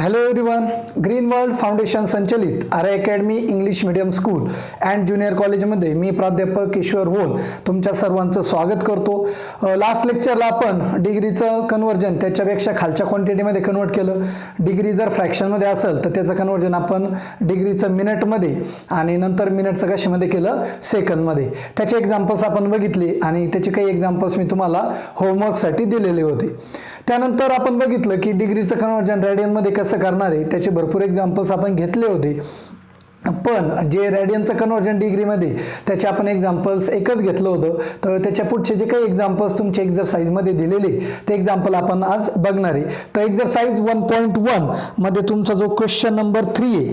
Hello everyone, green world foundation संचलित R academy English medium school and junior कॉलेजमध्ये मी प्राध्यापक किशोर वोल तुमच्या सर्वांचं स्वागत करतो. लास्ट लेक्चरला आपण डिग्रीचं कन्वर्जन त्याच्यापेक्षा खालच्या क्वांटिटीमध्ये कन्वर्ट केलं. डिग्री जर फ्रॅक्शनमध्ये असेल तर त्याचं कन्वर्जन आपण डिग्रीचं मिनिटमध्ये आणि नंतर मिनिटचं कशामध्ये केलं, सेकंदमध्ये. त्याचे एक्झाम्पल्स आपण बघितले आणि त्याचे काही एक्झाम्पल्स मी तुम्हाला होमवर्कसाठी दिलेले होते. त्यानंतर आपण बघितलं की डिग्रीचं कन्वर्जन रेडियनमध्ये कसं करणार आहे, त्याचे भरपूर एक्झाम्पल्स आपण घेतले होते. पण जे रेडियनचं कन्वर्जन डिग्रीमध्ये त्याचे आपण एक्झाम्पल्स एकच घेतलं होतं. तर त्याच्या पुढचे जे काही एक्झाम्पल्स तुमच्या एक्झरसाइजमध्ये दिलेले ते एक्झाम्पल आपण आज बघणार आहे. तर एक्झरसाइज 1.1 मध्ये तुमचा जो क्वेश्चन नंबर 3 आहे,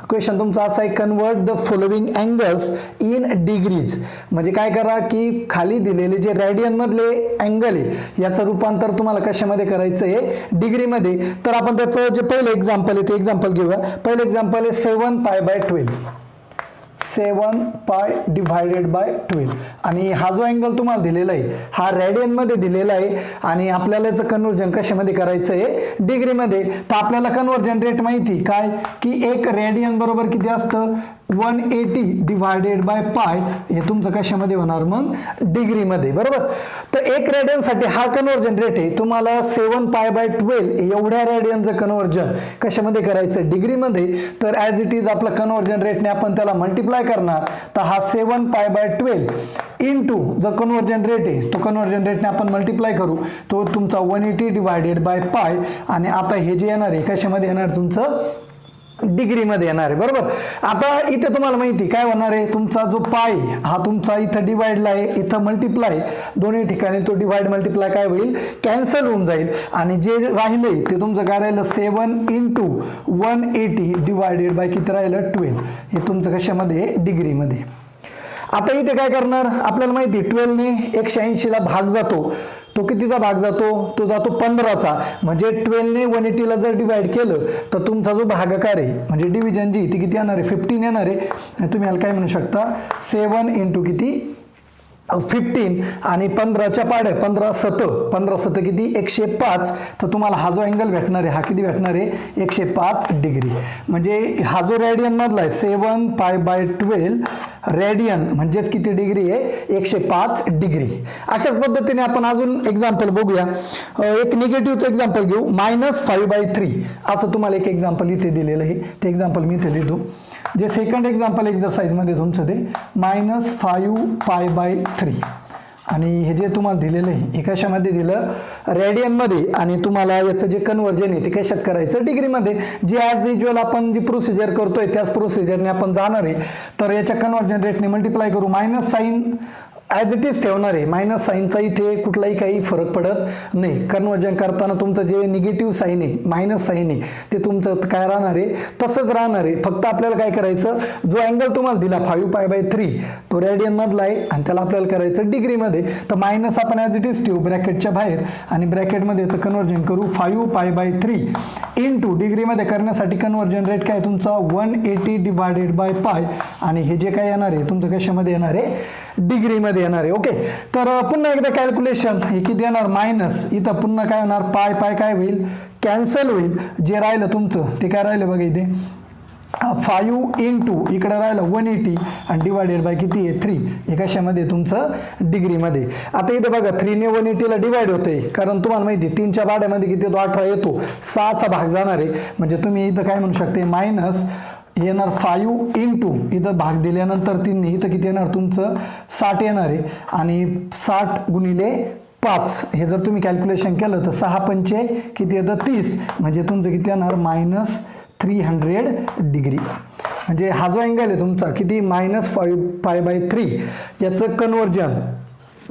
क्वेश्चन तुमचा असा आहे, convert the following angles in degrees. म्हणजे काय करा की खाली दिलेले जे रेडियनमधले अँगल आहे याचं रूपांतर तुम्हाला कशामध्ये करायचं आहे, डिग्रीमध्ये. तर आपण त्याचं जे पहिलं एक्झाम्पल आहे ते एक्झाम्पल घेऊया. पहिलं एक्झाम्पल आहे 7π/12. 7 पाय डिवायडेड बाय 12 आणि हा जो अँगल तुम्हाला दिलेला आहे हा रेडियन मध्ये दिलेला आहे आणि आपल्याला याचं कन्वर्जन कशामध्ये करायचं आहे, डिग्रीमध्ये. तर आपल्याला कन्वर्जन रेट माहिती काय की एक रेडियन बरोबर किती असतं, 180 डिवायडेड बाय पाय. हे तुमचं कशामध्ये होणार मग, डिग्रीमध्ये, बरोबर. तर एक रेडियनसाठी हा कन्वर्जन रेट आहे. तुम्हाला 7π/12 एवढ्या रेडियनचं कन्वर्जन कशामध्ये करायचं, डिग्रीमध्ये. तर ॲज इट इज आपलं कन्वर्जन रेटने आपण त्याला मल्टिप्लाय करणार. तर हा 7π/12 इंटू जो कन्वर्जन रेट आहे तो कन्वर्जन रेटने आपण मल्टिप्लाय करू, तो तुमचा 180 डिवायडेड बाय पाय. आणि आता हे जे येणार आहे कशामध्ये येणार, तुमचं डिग्रीमध्ये येणार आहे, बरोबर. आता इथे तुम्हाला माहिती काय होणार आहे, तुमचा जो पाय हा तुमचा इथं डिवाइडला आहे, इथं मल्टिप्लाय, दोन्ही ठिकाणी तो डिवाइड मल्टिप्लाय काय होईल, कॅन्सल होऊन जाईल. आणि जे राहिले ते तुमचं काय राहिलं, 7 इंटू 180 डिवायडेड बाय किती राहिलं, 12. हे तुमचं कशामध्ये, डिग्रीमध्ये. आता इथे काय करणार, आपल्याला माहिती 12 ने 180 ला भाग जातो. तो कितीचा भाग जातो, तो जातो 15चा. म्हणजे 12 ने 180 ला जर डिवाइड केलं तर तुमचा जो भागाकार आहे म्हणजे डिव्हिजन जी ती किती येणार आहे, 15 येणार आहे. तुम्ही याला काय म्हणू शकता, 7 इंटू किती 15 आणि 15च्या पाड्या 15 किती 105. तर तुम्हाला हा जो अँगल भेटणार आहे हा किती भेटणार आहे, 105 डिग्री. म्हणजे हा जो रेडियन मधला आहे 7π/12 रेडियन म्हणजेच किती डिग्री आहे, 105 डिग्री. अशाच पद्धतीने आपण अजून एक्झाम्पल बघूया. एक निगेटिव्हचं एक्झाम्पल घेऊ, -5/3 असं तुम्हाला एक एक्झाम्पल इथे दिलेलं आहे. ते एक्झाम्पल मी इथे लिहितो. जे सेकंड एक्झाम्पल एक्झरसाइजमध्ये तुमचं ते -5π/3 आणि हे जे तुम्हाला दिलेलं आहे हे कशामध्ये दिलं, रेडियनमध्ये. आणि तुम्हाला याचं जे कन्वर्जन आहे ते कशात करायचं, डिग्रीमध्ये. जे ॲज युज्युअल आपण जी प्रोसिजर करतोय त्याच प्रोसिजरने आपण जाणार आहे. तर याच्या कन्वर्जन रेटने मल्टिप्लाय करू. Minus sign as it is ठेवणार आहे. मायनस साईनचा इथे कुठलाही काही फरक पडत नाही. कन्वर्जन करताना तुमचं जे निगेटिव्ह साईन आहे, मायनस साईन आहे, ते तुमचं काय राहणार आहे, तसंच राहणार आहे. फक्त आपल्याला काय करायचं, जो अँगल तुम्हाला दिला 5π/3 तो रेडियन मधला आहे आणि त्याला आपल्याला करायचं डिग्रीमध्ये. तर मायनस आपण ॲज इट इज ठेवू ब्रॅकेटच्या बाहेर आणि ब्रॅकेटमध्ये याचं कन्वर्जन करू 5π/3 इंटू डिग्रीमध्ये करण्यासाठी कन्वर्जन रेट काय तुमचा 180 डिवायडेड बाय पाय. आणि हे जे काय येणार आहे तुमचं कशामध्ये येणार आहे, डिग्रीमध्ये येणार आहे. ओके. तर पुन्हा एकदा कॅल्क्युलेशन, हे किती येणार, मायनस इथं पुन्हा काय होणार, पाय काय होईल, कॅन्सल होईल. जे राहिलं तुमचं ते काय राहिलं बघा इथे 5 इंटू इकडे राहिलं 180 आणि डिवायडेड बाय किती आहे 3. हे कशामध्ये तुमचं, डिग्रीमध्ये. आता इथे बघा 3 ने 180 ला डिवाइड होते, कारण तुम्हाला माहिती 3च्या भाड्यामध्ये किती, तो 18 येतो, 6चा भाग जाणार आहे. म्हणजे तुम्ही इथं काय म्हणू शकते, मायनस येणार 5 इंटू इथं भाग दिल्यानंतर 3 इथं किती येणार तुमचं 60 येणार आहे. आणि 60 गुणिले 5 हे जर तुम्ही कॅल्क्युलेशन केलं तर 6 पंचे किती येतं 30. म्हणजे तुमचं किती येणार, -300 डिग्री. म्हणजे हा जो अँगल आहे तुमचा किती, -5π/3 याचं कन्वर्जन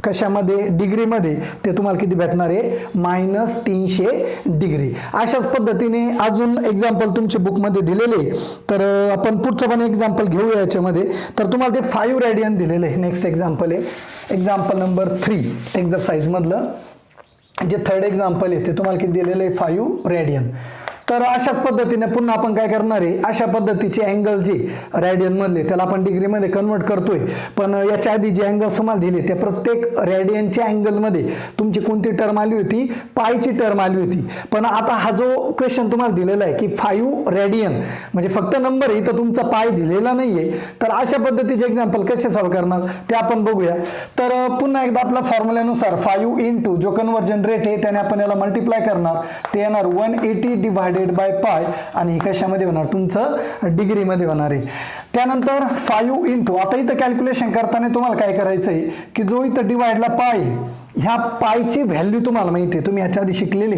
कशामध्ये, डिग्रीमध्ये, ते तुम्हाला किती भेटणार आहे, -300 डिग्री. अशाच पद्धतीने अजून एक्झाम्पल तुमच्या बुकमध्ये दिलेले. तर आपण पुढचं पण एक्झाम्पल घेऊया याच्यामध्ये. तर तुम्हाला ते 5 रेडियन दिलेलं आहे. नेक्स्ट एक्झाम्पल आहे एक्झाम्पल नंबर 3 एक्झरसाइजमधलं. जे थर्ड एक्झाम्पल आहे ते तुम्हाला किती दिलेलं आहे, 5 रेडियन. तर अशाच पद्धतीने पुन्हा आपण काय करणार आहे, अशा पद्धतीचे अँगल जे रॅडियनमधले त्याला आपण डिग्रीमध्ये कन्वर्ट करतोय. पण याच्या आधी जे अँगल तुम्हाला दिले त्या प्रत्येक रॅडियनच्या अँगलमध्ये तुमची कोणती टर्म आली होती, पायची टर्म आली होती. पण आता हा जो क्वेश्चन तुम्हाला दिलेला आहे की 5 रॅडियन म्हणजे फक्त नंबर आहे, इथं तुमचा पाय दिलेला नाहीये. तर अशा पद्धतीचे एक्झाम्पल कसे सॉल्व्ह करणार ते आपण बघूया. तर पुन्हा एकदा आपल्या फॉर्म्युल्यानुसार 5 इंटू जो कन्वर्जन रेट आहे त्याने आपण याला मल्टिप्लाय करणार, ते येणार 180 डिवायडेड बाय पाय आणि हे कशामध्ये होणार, तुमचं डिग्रीमध्ये होणार आहे. त्यानंतर 5 इंटू, आता इथं कॅल्क्युलेशन करताना तुम्हाला काय करायचं आहे की जो इथं डिवाइडला पाय, ह्या पायची व्हॅल्यू तुम्हाला माहिती आहे, तुम्ही याच्या आधी शिकलेले.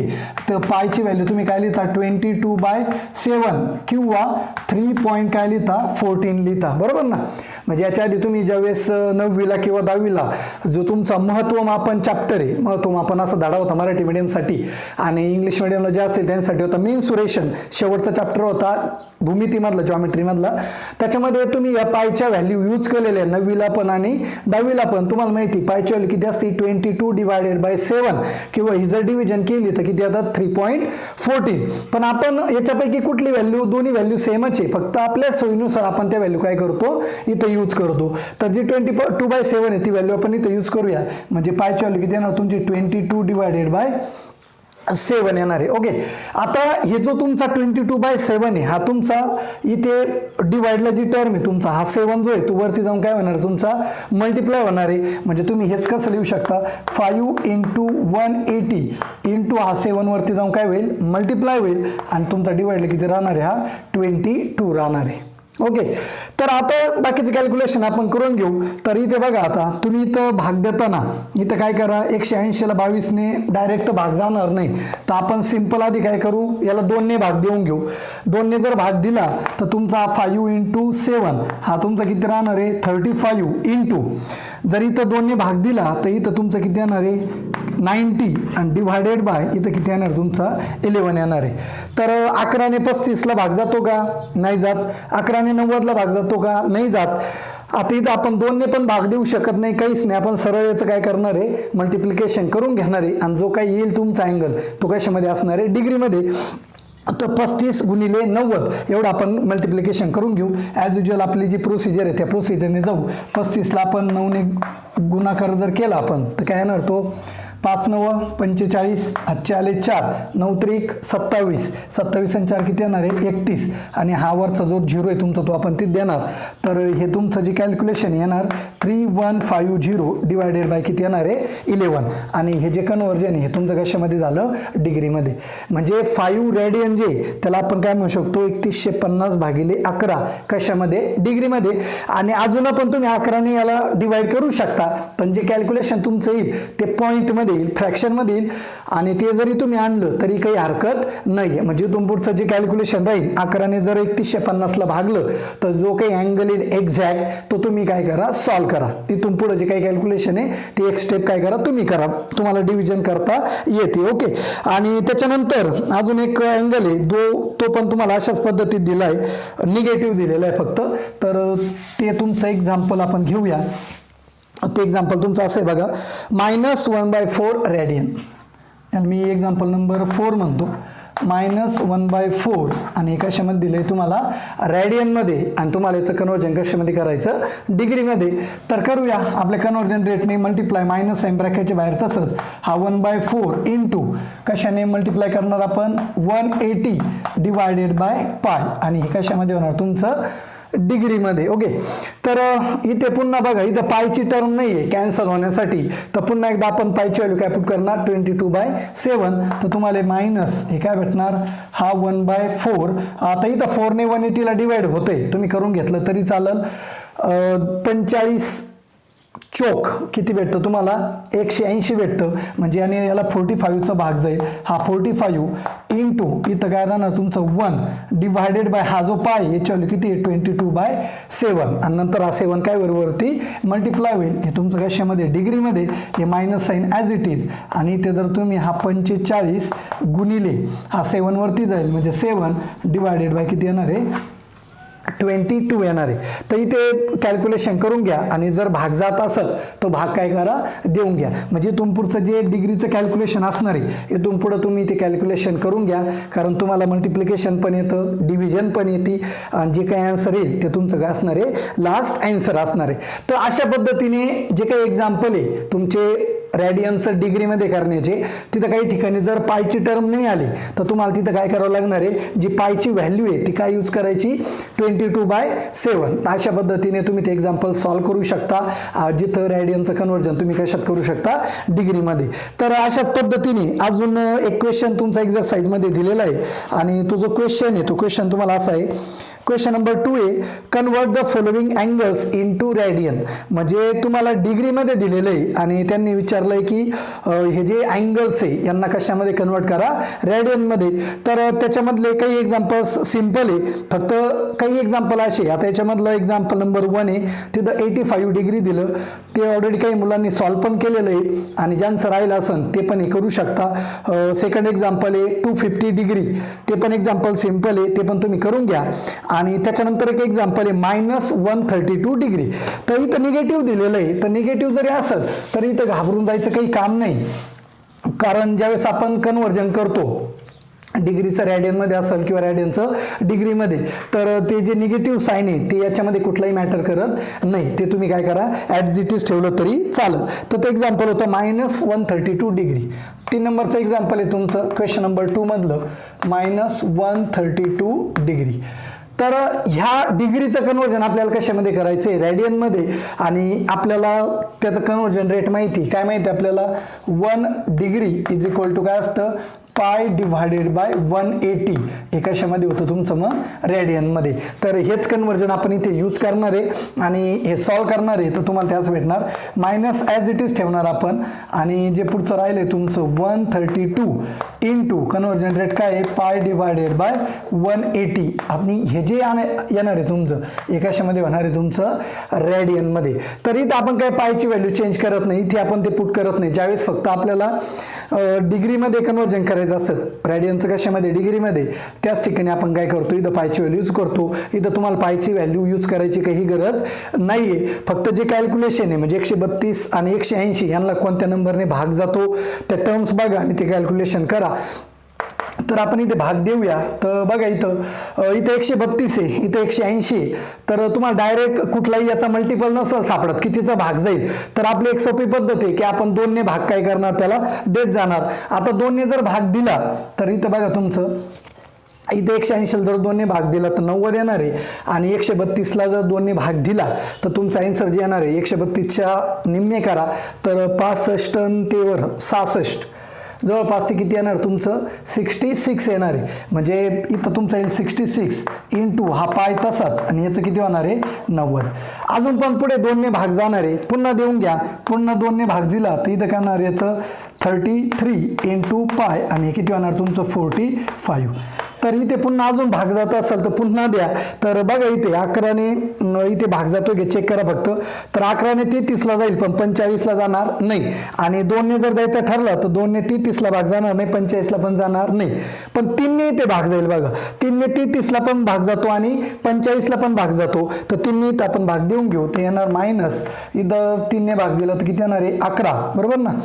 तर पायची व्हॅल्यू तुम्ही काय लिहिता 22/7 किंवा 3 काय लिहिता 14 लिहिता, बरोबर ना. म्हणजे याच्या आधी तुम्ही ज्यावेळेस 9वीला किंवा 10वीला जो तुमचा महत्वमापन चॅप्टर आहे, महत्वमापन असा धडा होता मराठी मीडियमसाठी आणि इंग्लिश मीडियमला जे असेल त्यांच्यासाठी होता मेन्सुरेशन, शेवटचा चॅप्टर होता भूमितीमधला, जॉमेट्रीमधला. त्याच्यामध्ये तुम्ही या पायच्या व्हॅल्यू यूज केलेल्या 9वीला पण आणि 10वीला पण. तुम्हाला माहिती पायची व्हॅल्यू किती असते 22/7 किंवा ही जर डिव्हिजन केली तर किती येतात 3.14. पण आपण याच्यापैकी कुठली व्हॅल्यू, दोन्ही व्हॅल्यू सेमच आहे, फक्त आपल्या सोयीनुसार आपण त्या व्हॅल्यू काय करतो इथं यूज करतो. तर जी 22/7 आहे ती व्हॅल्यू आपण इथं यूज करूया. म्हणजे पायची व्हॅल्यू किती येणार तुमची 22/7 येणार आहे. ओके, आता हे जो तुमचा 22/7 आहे हा तुमचा इथे डिवाइडला जी टर्म आहे तुमचा हा 7 जो आहे तो वरती जाऊन काय होणार तुमचा मल्टिप्लाय होणार आहे. म्हणजे तुम्ही हेच कसं लिहू शकता 5 इंटू 180 इंटू हा 7 वरती जाऊन काय होईल मल्टिप्लाय होईल आणि तुमचा डिवाइडला किती राहणार आहे, हा 22 राहणार आहे. ओके, तर आता बाकीचे कॅल्क्युलेशन आपण करून घेऊ. तर इथे बघा, आता तुम्ही इथं भाग देताना इथं काय करा, 180ला 22ने डायरेक्ट भाग जाणार नाही, तर आपण सिंपल आधी काय करू, याला 2ने भाग देऊन घेऊ. 2ने जर भाग दिला तर तुमचा 5 इंटू 7 हा तुमचा किती राहणार आहे 35 इंटू, जर इथं 2ने भाग दिला तर इथं तुमचं किती येणार आहे 90 आणि डिवायडेड बाय इथं किती येणार तुमचा 11 येणार आहे. तर 11ने 35ला भाग जातो का, नाही जात. 11ने 90ला भाग जातो का, नाही जात. आता इथं आपण 2ने पण भाग देऊ शकत नाही, काहीच नाही. आपण सरळ याचं काय करणार आहे मल्टिप्लिकेशन करून घेणार आहे आणि जो काही येईल तुमचा अँगल तो कशामध्ये असणार आहे डिग्रीमध्ये. तर 35 गुणिले 90 एवढं आपण मल्टिप्लिकेशन करून घेऊ. ॲज युजल आपली जी प्रोसिजर आहे त्या प्रोसिजरने जाऊ. 35ला आपण 9ने गुणाकार जर केला आपण तर काय येणार तो 5 9 45, हातचे आले 4, 9 3 27, 27 आणि 4 किती येणार आहे 31 आणि हा वरचा जो 0 आहे तुमचा तो आपण तिथे देणार. तर हे तुमचं जे कॅल्क्युलेशन येणार 3150 डिवायडेड बाय किती येणार आहे 11 आणि हे जे कन्वर्जन आहे हे तुमचं कशामध्ये झालं डिग्रीमध्ये. म्हणजे 5 रेडियन जे त्याला आपण काय म्हणू शकतो 3150/11 कशामध्ये डिग्रीमध्ये. आणि अजून पण तुम्ही 11ने याला डिवाइड करू शकता, पण जे कॅल्क्युलेशन तुमचं येईल ते पॉईंटमध्ये येईल, फ्रॅक्शन मध्ये येईल आणि ते जरी तुम्ही आणलं तरी काही हरकत नाही. म्हणजे तुम पुढचं जे कॅल्क्युलेशन राहील 11ने जर 3150ला भागलं तर जो काही अँगल येईल एक्झॅक्ट तो तुम्ही काय करा सॉल्व करा. इथून पुढे जे काही कॅल्क्युलेशन आहे ती एक स्टेप काय करा तुम्ही करा, तुम्हाला डिव्हिजन करता येते. ओके, आणि त्याच्यानंतर अजून एक अँगल आहे तो पण तुम्हाला अशाच पद्धतीत दिलाय, निगेटिव्ह दिलेला आहे फक्त. तर ते तुमचं एक्झाम्पल आपण घेऊया. ते एक्झाम्पल तुमचं असं आहे बघा, -1/4 रेडियन. आणि मी एक्झाम्पल नंबर 4 म्हणतो. -1/4 आणि कशामध्ये दिलंय तुम्हाला रॅडियनमध्ये आणि तुम्हाला याचं कन्वर्जन कशामध्ये करायचं डिग्रीमध्ये. तर करूया आपल्या कन्वर्जन रेटने मल्टिप्लाय, मायनस साइन ब्रॅकेटच्या बाहेर तसंच हा 1/4 इंटू कशाने मल्टिप्लाय करणार आपण 180 डिवायडेड बाय पाय आणि हे कशामध्ये होणार तुमचं डिग्रीमध्ये. ओके, तर इथे पुन्हा बघा इथं पायची टर्म नाही आहे कॅन्सल होण्यासाठी, तर पुन्हा एकदा आपण पायची व्हॅल्यू काय पुट करणार 22/7. तर तुम्हाला मायनस हे काय भेटणार हा 1/4. आता इथं 4ने 180ला डिवाइड होतंय, तुम्ही करून घेतलं तरी चालेल. 45 चोक किती भेटतं तुम्हाला 180 भेटतं. म्हणजे आणि याला 45चा भाग जाईल, हा 45 इंटू इथं काय राहणार तुमचं 1 डिवायडेड बाय हा जो पाय याच्यावर किती 22/7 आणि नंतर हा 7 काय वरती मल्टिप्लाय होईल. हे तुमचं कशामध्ये डिग्रीमध्ये, हे minus sign as it is आणि इथे जर तुम्ही हा 45 गुणिले हा 7 वरती जाईल म्हणजे 7 डिवायडेड बाय किती येणार आहे 22 येणार आहे. तर इथे कॅल्क्युलेशन करून घ्या आणि जर भाग जात असेल तो भाग काय करा देऊन घ्या. म्हणजे इथून पुढचं जे डिग्रीचं कॅल्क्युलेशन असणार आहे इथून पुढं तुम्ही ते कॅल्क्युलेशन करून घ्या, कारण तुम्हाला मल्टिप्लिकेशन पण येतं, डिव्हिजन पण येते आणि जे काही आन्सर येईल ते तुमचं काय असणार आहे लास्ट आन्सर असणार आहे. तर अशा पद्धतीने जे काही एक्झाम्पल आहे तुमचे रेडियनचं डिग्रीमध्ये करण्याचे, तिथं काही ठिकाणी जर पायची टर्म नाही आली तर तुम्हाला तिथं काय करावं लागणार आहे, जी पायची व्हॅल्यू आहे ती काय यूज करायची 22/7. अशा पद्धतीने तुम्ही ते एक्झाम्पल सॉल्व्ह करू शकता जिथं रेडियनचं कन्वर्जन तुम्ही कशात करू शकता डिग्रीमध्ये. तर अशाच पद्धतीने अजून एक क्वेश्चन तुमचा एक्झरसाइजमध्ये दिलेला आहे आणि तो जो क्वेश्चन आहे तो क्वेश्चन तुम्हाला असा आहे. क्वेश्चन नंबर 2 आहे, convert the following angles into radian. म्हणजे तुम्हाला डिग्रीमध्ये दिलेलं आहे आणि त्यांनी विचारलंय की हे जे अँगल्स आहे यांना कशामध्ये कन्वर्ट करा रेडियनमध्ये. तर त्याच्यामधले काही एक्झाम्पल्स सिम्पल आहे, फक्त काही एक्झाम्पल असे. आता याच्यामधलं एक्झाम्पल नंबर 1 आहे, तिथं 85 डिग्री दिलं, ते ऑलरेडी काही मुलांनी सॉल्व्ह पण केलेलं आहे आणि ज्यांचं राहिलं असेल ते पण हे करू शकता. सेकंड एक्झाम्पल आहे 250 डिग्री, ते पण एक्झाम्पल सिम्पल आहे, ते पण तुम्ही करून घ्या. आणि त्याच्यानंतर एक एक्झाम्पल आहे -132 डिग्री. तर इथं निगेटिव्ह दिलेलं आहे, तर निगेटिव्ह जरी असेल तरी इथं घाबरून जायचं काही काम नाही, कारण ज्यावेळेस आपण कन्वर्जन करतो डिग्रीचं रॅडियनमध्ये असेल किंवा रॅडियनचं डिग्रीमध्ये, तर ते जे निगेटिव्ह साईन आहे ते याच्यामध्ये कुठलाही मॅटर करत नाही, ते तुम्ही काय करा ॲज इट इज ठेवलं तरी चालेल. तर ते एक्झाम्पल होतं -132 डिग्री. 3 नंबरचं एक्झाम्पल आहे तुमचं क्वेश्चन नंबर 2 मधलं -132 डिग्री. तर ह्या डिग्रीचं कन्वर्जन आपल्याला कशामध्ये करायचं आहे रेडियनमध्ये, आणि आपल्याला त्याचं कन्वर्जन रेट माहिती काय माहिती आपल्याला 1 डिग्री इज इक्वल टू काय असतं पाय डिवायडेड बाय 180. हे कशामध्ये होतं तुमचं मग रेडियनमध्ये. तर हेच कन्वर्जन आपण इथे यूज करणार आहे आणि हे सॉल्व करणार आहे. तर तुम्हाला त्याच भेटणार मायनस ॲज इट इज ठेवणार आपण आणि जे पुढचं राहिले तुमचं 132 इंटू कन्वर्जन रेट काय आहे पाय डिवायडेड बाय 180. आणि हे जे येणार आहे तुमचं हे कशामध्ये होणार आहे तुमचं रेडियनमध्ये. तर इथं आपण काय पायची व्हॅल्यू चेंज करत नाही, इथे आपण ते पुट करत नाही. ज्यावेळेस फक्त आपल्याला डिग्रीमध्ये कन्वर्जन करायचं असतं रेडियनचं कशामध्ये डिग्रीमध्ये, त्याच ठिकाणी आपण काय करतो इथं पायची व्हॅल्यू यूज करतो. इथं तुम्हाला पायची व्हॅल्यू यूज करायची काही गरज नाहीये. फक्त जे कॅल्क्युलेशन आहे म्हणजे 132 आणि 180 यांना कोणत्या नंबरने भाग जातो त्या टर्म्स बघा आणि ते कॅल्क्युलेशन करा. तर आपण इथे भाग देऊया. तर बघा इथं 132 आहे, इथं 180 आहे. तर तुम्हाला डायरेक्ट कुठलाही याचा मल्टिपल नसेल सापडत कितीचा भाग जाईल, तर आपली एक सोपी पद्धत आहे की आपण 2 ने भाग काय करणार त्याला देत जाणार. आता 2 ने जर भाग दिला तर इथं बघा तुमचं इथे 180 जर 2 ने भाग दिला तर 90 येणार आहे आणि 132ला जर 2 ने भाग दिला तर तुमचा आन्सर जे येणार आहे 132च्या निम्मे करा तर 65 आणि 3 66 जवळपास ते किती येणार तुमचं 66 येणार आहे. म्हणजे इथं तुमचं येईल 66 इंटू हा पाय तसाच आणि याचं किती होणार आहे 90. अजून पण पुढे 2 ने भाग जाणार आहे, पुन्हा देऊन घ्या. पुन्हा 2 ने भाग दिला तर इथं काय होणार याचं 33 इंटू पाय आणि हे किती होणार तुमचं 45. तर इथे पुन्हा अजून भाग जात असेल तर पुन्हा द्या. तर बघा इथे 11ने इथे भाग जातो की चेक करा फक्त. तर 11ने 33ला जाईल पण 45ला जाणार नाही. आणि 2 ने जर द्यायचं ठरलं तर 2 ने 33ला भाग जाणार नाही, 45ला पण जाणार नाही. पण 3 ने इथे भाग जाईल बघा. 3 ने 33ला पण भाग जातो आणि 45ला पण भाग जातो. तर 3 ने इथं आपण भाग देऊन घेऊ. ते येणार मायनस इथं 3 ने भाग दिला तर किती येणार आहे 11 बरोबर ना.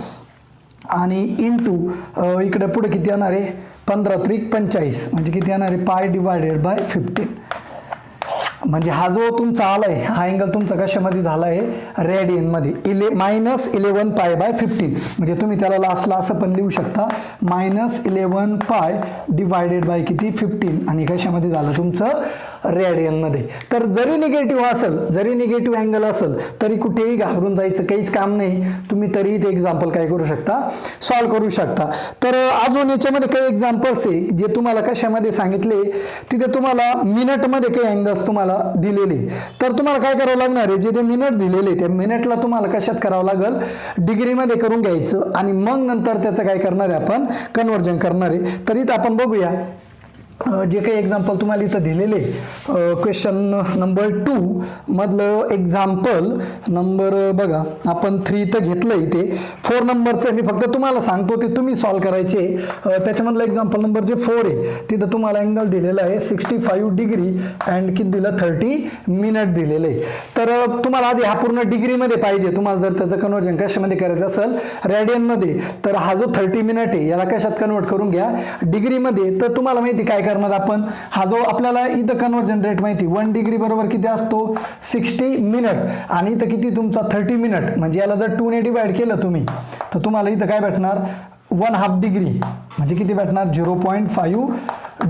आणि इंटू इकडे पुढे किती येणार आहे 15 त्रिक 45 म्हणजे किती येणार आहे पाय डिवायडेड बाय 15. म्हणजे हा जो तुमचा आलाय हा अँगल तुमचा कशामध्ये झाला आहे रेडियनमध्ये -11 पाय बाय 15. म्हणजे तुम्ही त्याला लास्टला असं पण लिहू शकता -11 पाय डिवायडेड बाय किती 15 आणि कशामध्ये झालं तुमचं रेडियनमध्ये. तर जरी निगेटिव्ह असेल, जरी निगेटिव्ह अँगल असेल तरी कुठेही घाबरून जायचं काहीच काम नाही. तुम्ही तरी ते एक्झाम्पल काय करू शकता सॉल्व्ह करू शकता. तर अजून याच्यामध्ये काही एक्झाम्पल्स आहे जे तुम्हाला कशामध्ये सांगितले, तिथे तुम्हाला मिनिटमध्ये काही अँगल्स तुम्हाला दिलेले. तर तुम्हाला काय करावं लागणार आहे, जे ते मिनिट दिलेले त्या मिनिटला तुम्हाला कशात करावं लागेल डिग्रीमध्ये करून घ्यायचं आणि मग नंतर त्याचं काय करणार आहे आपण कन्वर्जन करणार आहे. तर इथं आपण बघूया जे काही एक्झाम्पल तुम्हाला इथं दिलेले क्वेश्चन नंबर 2 मधलं एक्झाम्पल नंबर बघा आपण 3 इथं घेतलं इथे 4 नंबरचं मी फक्त तुम्हाला सांगतो ते तुम्ही सॉल्व करायचे त्याच्यामधलं एक्झाम्पल नंबर जे 4 आहे तिथं तुम्हाला अँगल दिलेला आहे 65 डिग्री अँड किती दिलं 30 मिनिट दिलेलं आहे. तर तुम्हाला आधी हा पूर्ण डिग्रीमध्ये पाहिजे. तुम्हाला जर त्याचं कन्वर्जन कशामध्ये करायचं असेल रेडियनमध्ये तर हा जो 30 मिनिट आहे याला कशात कन्वर्ट करून घ्या डिग्रीमध्ये. तर तुम्हाला माहिती काय करणार आपण हा जो आपल्याला इथं कन्वर्जन रेट माहिती 1 डिग्री बरोबर किती असतो 60 मिनिट आणि इथं किती तुमचा 30 मिनिट म्हणजे याला जर 2 ने डिवाइड केलं तुम्ही तर तुम्हाला इथं काय भेटणार 1/2 डिग्री म्हणजे किती भेटणार 0.5